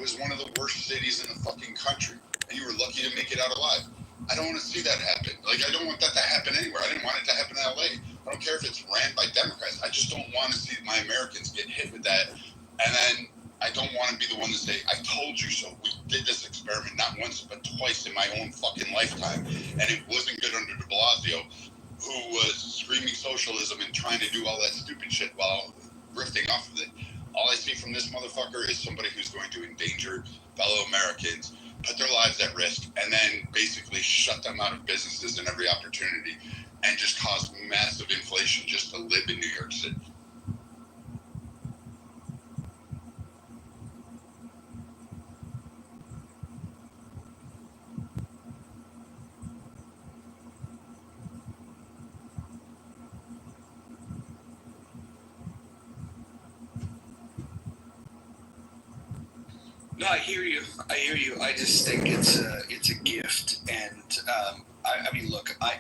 was one of the worst cities in the fucking country, and you were lucky to make it out alive. I don't want to see that happen. Like, I don't want that to happen anywhere. I didn't want it to happen in LA. I don't care if it's ran by Democrats. I just don't want to see my Americans get hit with that. And then I don't want to be the one to say, I told you so. We did this experiment not once, but twice in my own fucking lifetime. And it wasn't good under de Blasio, who was screaming socialism and trying to do all that stupid shit while riffing off of it. All I see from this motherfucker is somebody who's going to endanger fellow Americans, put their lives at risk, and then basically shut them out of businesses and every opportunity, and just cause massive inflation just to live in New York City. No, I hear you. I just think it's a gift, and I mean, look, I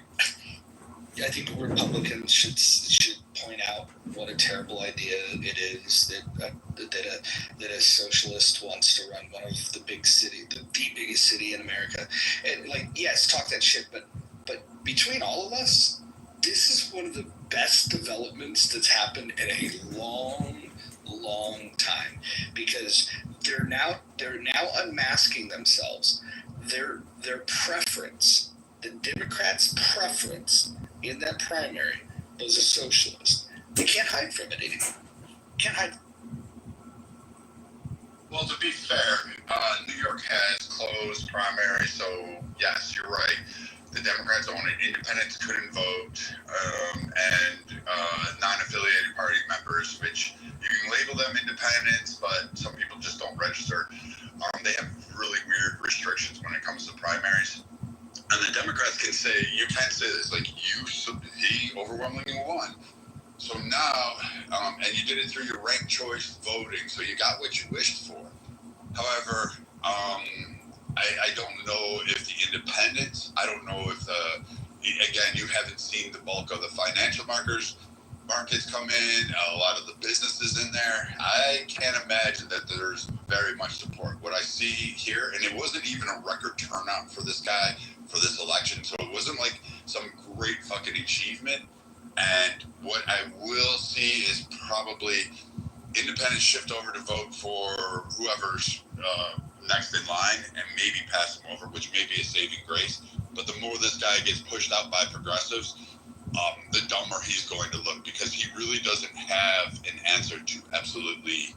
think Republicans should point out what a terrible idea it is that a socialist wants to run one of the biggest city in America, and like, yes, talk that shit, but between all of us, this is one of the best developments that's happened in a long time, because they're now unmasking themselves. Their preference, the Democrats' preference in that primary, was a socialist. They can't hide from it anymore. Can't hide. Well, to be fair, New York has closed primary, so yes, you're right. The Democrats own it. Independents couldn't vote, and non-affiliated party members, which you can label them independents, but some people just don't register. They have really weird restrictions when it comes to primaries. And the Democrats can say, you can't say this, like, he overwhelmingly won. So now, and you did it through your ranked choice voting, so you got what you wished for. However, I don't know if the independents, I don't know if again, you haven't seen the bulk of the financial markets come in, a lot of the businesses in there. I can't imagine that there's very much support. What I see here, and it wasn't even a record turnout for this guy for this election, so it wasn't like some great fucking achievement. And what I will see is probably independents shift over to vote for whoever's next in line and maybe pass him over, which may be a saving grace. But the more this guy gets pushed out by progressives, the dumber he's going to look, because he really doesn't have an answer to absolutely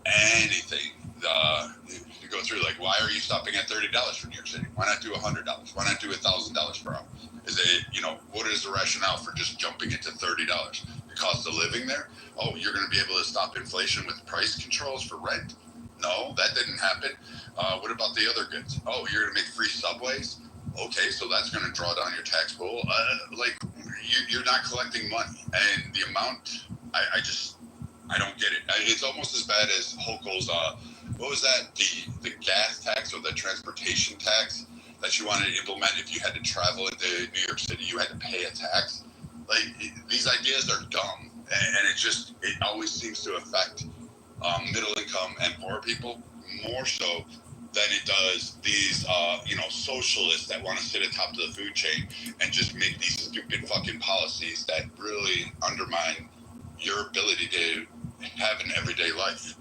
anything to go through. Like, why are you stopping at $30 for New York City? Why not do $100? Why not do $1,000 per hour? Is it, what is the rationale for just jumping it to $30? The cost of living there? Oh, you're going to be able to stop inflation with price controls for rent? No, that didn't happen. What about the other goods? Oh, you're going to make free subways? Okay, so that's going to draw down your tax bill. You're not collecting money. And the amount, I don't get it. It's almost as bad as Hochul's, what was that? The gas tax or the transportation tax that you wanted to implement. If you had to travel into New York City, you had to pay a tax. Like, these ideas are dumb. And it always seems to affect middle income and poor people more so than it does these, socialists that want to sit atop of the food chain and just make these stupid fucking policies that really undermine your ability to have an everyday life.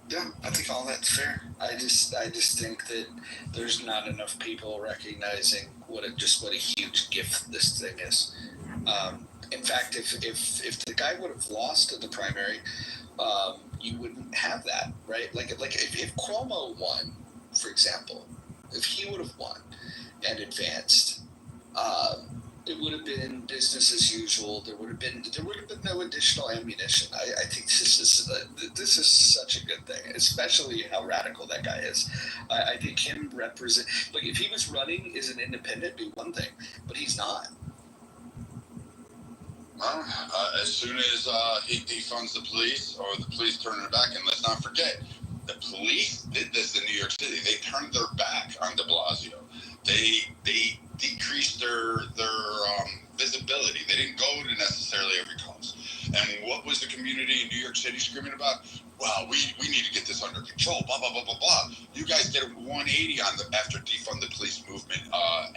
Yeah, I think all that's fair. I just think that there's not enough people recognizing what a huge gift this thing is. In fact, if the guy would have lost in the primary, you wouldn't have that, right? Like if Cuomo won, for example, if he would have won and advanced, it would have been business as usual. There would have been no additional ammunition. I think this is such a good thing, especially how radical that guy is. I think him represent. Look, if he was running as an independent, it'd be one thing, but he's not. Well, as soon as he defunds the police, or the police turn their back, and let's not forget, the police did this in New York City. They turned their back on de Blasio. They decreased increase their visibility. They didn't go to necessarily every cause. And what was the community in New York City screaming about? Well, we need to get this under control, blah, blah, blah, blah, blah. You guys did a 180 after defund the police movement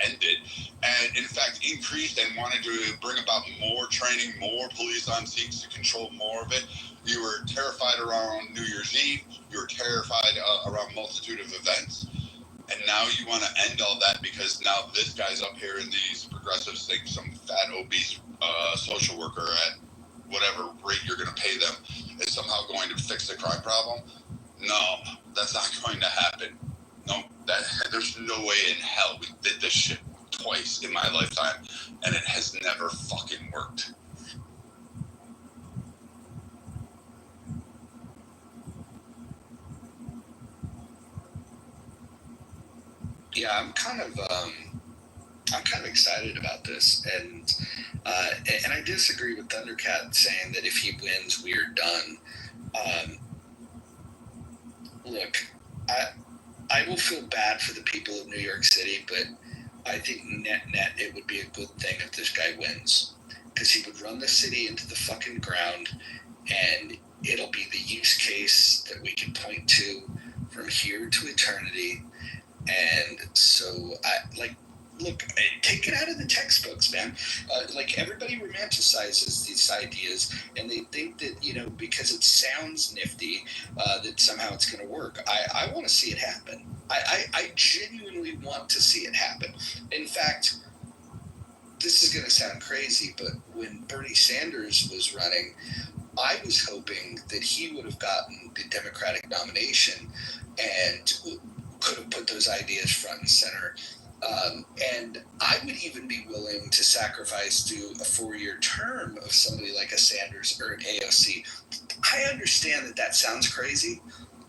ended, and in fact increased and wanted to bring about more training, more police on seats to control more of it. You were terrified around New Year's Eve. You were terrified around a multitude of events. And now you want to end all that because now this guy's up here and these progressives think some fat, obese social worker at whatever rate you're going to pay them is somehow going to fix the crime problem. No, that's not going to happen. No, there's no way in hell. We did this shit twice in my lifetime, and it has never fucking worked. Yeah, I'm kind of excited about this, and I disagree with Thundercat saying that if he wins, we're done. Look, I will feel bad for the people of New York City, but I think net it would be a good thing if this guy wins, because he would run the city into the fucking ground, and it'll be the use case that we can point to from here to eternity. And so, look, take it out of the textbooks, man. Everybody romanticizes these ideas, and they think that, because it sounds nifty, that somehow it's going to work. I want to see it happen. I genuinely want to see it happen. In fact, this is going to sound crazy, but when Bernie Sanders was running, I was hoping that he would have gotten the Democratic nomination and could have put those ideas front and center. And I would even be willing to sacrifice to a 4-year term of somebody like a Sanders or an AOC. I understand that sounds crazy,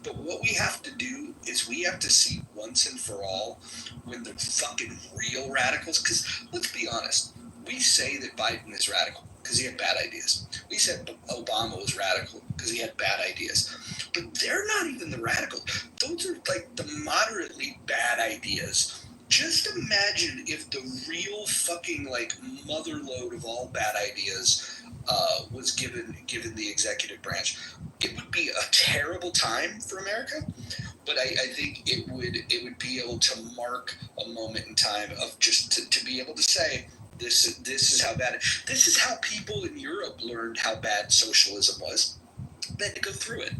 but what we have to do is we have to see once and for all when the fucking real radicals, because let's be honest, we say that Biden is radical because he had bad ideas. We said Obama was radical because he had bad ideas. But they're not even the radicals. Those are like the moderately bad ideas. Just imagine if the real fucking mother lode of all bad ideas was given the executive branch. It would be a terrible time for America, but I think it would be able to mark a moment in time of just to be able to say, this is how bad it is. This is how people in Europe learned how bad socialism was. They had to go through it.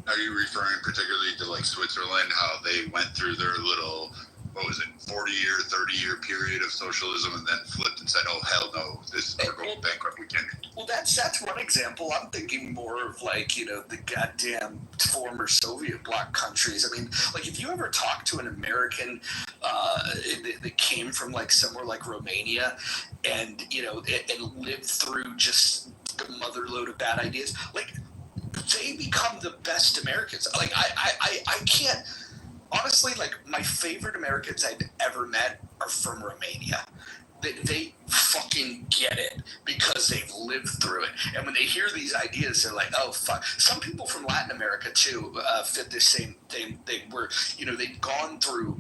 Are you referring particularly to Switzerland, how they went through their little, 40-year, 30-year period of socialism and then flipped and said, oh, hell no, we're going bankrupt, we can't. Well, that's one example. I'm thinking more of the goddamn former Soviet bloc countries. I mean, if you ever talk to an American that came from somewhere like Romania and, and lived through just the motherload of bad ideas, they become the best Americans. I can't, honestly, my favorite Americans I've ever met are from Romania. They fucking get it because they've lived through it. And when they hear these ideas, they're like, oh, fuck. Some people from Latin America, too, fit the same thing. They were, they've gone through,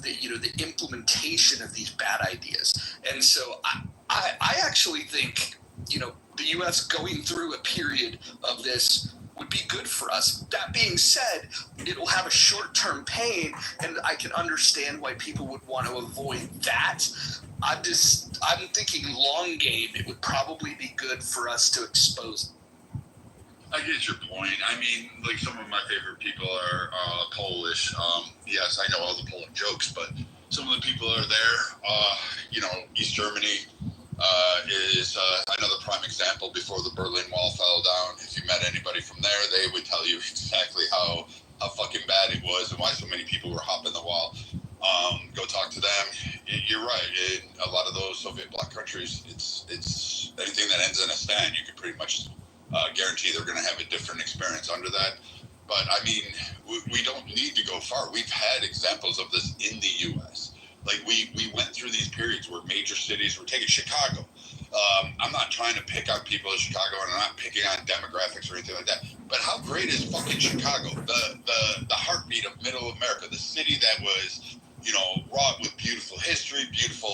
the implementation of these bad ideas. And so I actually think, the U.S. going through a period of this would be good for us. That being said, it'll have a short-term pain, and I can understand why people would want to avoid that. I'm thinking long game, it would probably be good for us to expose. I get your point. I mean, some of my favorite people are Polish. Yes, I know all the Polish jokes, but some of the people are there. East Germany is another prime example. Before the Berlin Wall fell down, if you met anybody from there, they would tell you exactly how fucking bad it was and why so many people were hopping the wall. Go talk to them. You're right. In a lot of those Soviet bloc countries, it's anything that ends in a stand, you can pretty much guarantee they're going to have a different experience under that. But I mean, we don't need to go far. We've had examples of this in the U.S. We went through these periods where major cities were taking Chicago. I'm not trying to pick on people in Chicago, and I'm not picking on demographics or anything like that. But how great is fucking Chicago? The heartbeat of Middle America, the city that was wrought with beautiful history, beautiful